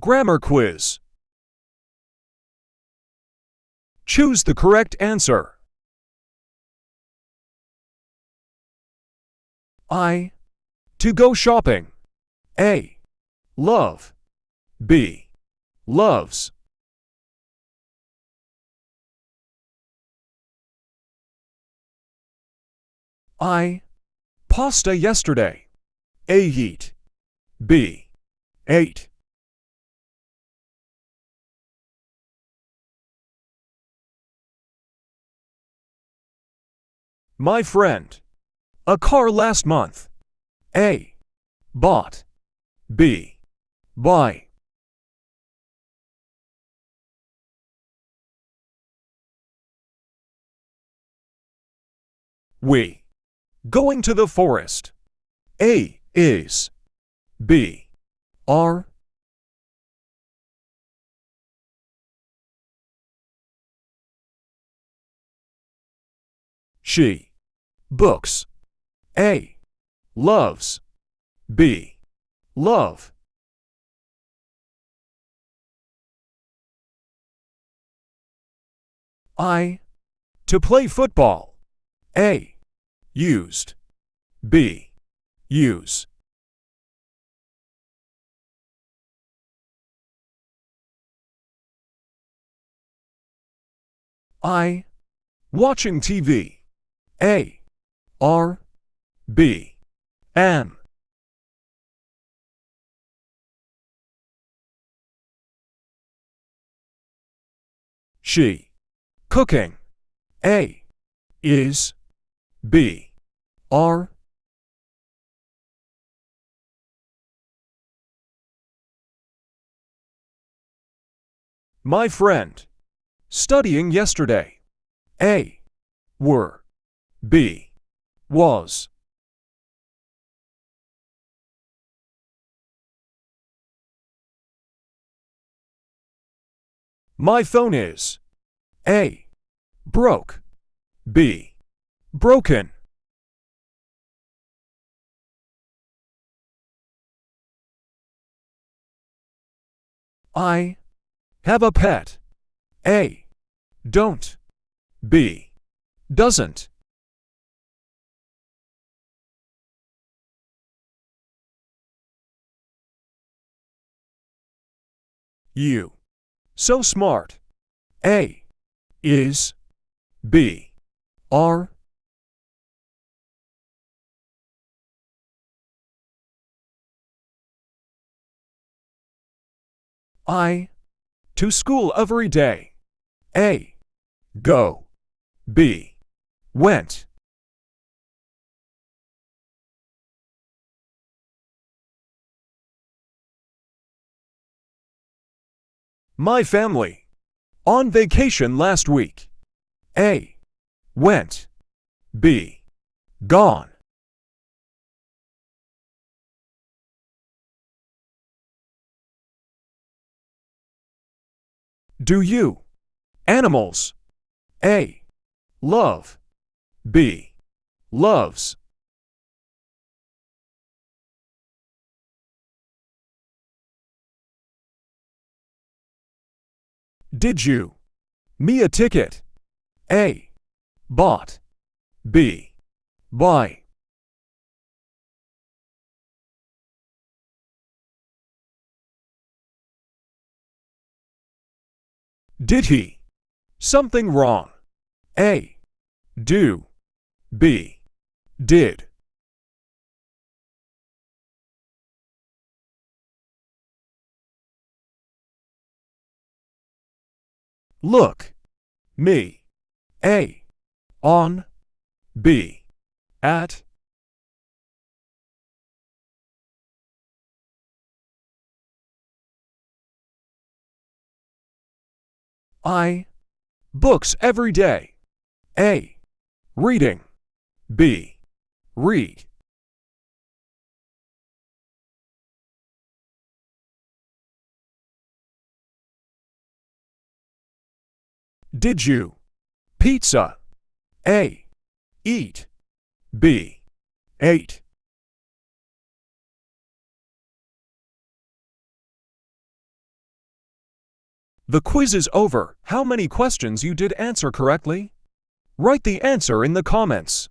Grammar quiz. Choose the correct answer. I. To go shopping. A. Love. B. Loves. I. Pasta yesterday. A. Eat. B. Ate. My friend. A car last month. A. Bought. B. Buy. We. Going to the forest. A. Is. B. Are. She. Books. A. Loves. B. Love. I. To play football. A. Used. B. Use. I. Watching TV. A. R. B. Am. She. Cooking. A. Is. B. Are. My friend. Studying yesterday. A. Were. B. Was. My phone is. A. Broke. B. Broken. I. Have a pet. A. Don't. B. Doesn't. You. So smart. A. Is. B. Are. I. To school every day. A. Go. B. Went. My family. On vacation last week. A. Went. B. Gone. Do you? Animals. A. Love. B. Loves. Did you? Me a ticket. A. Bought. B. Buy. Did he? Something wrong. A. Do. B. Did. Look. Me. A. On. B. At. I. Books every day. A. Reading. B. Read. Did you? Pizza. A. Eat. B. Ate. The quiz is over. How many questions you did answer correctly? Write the answer in the comments.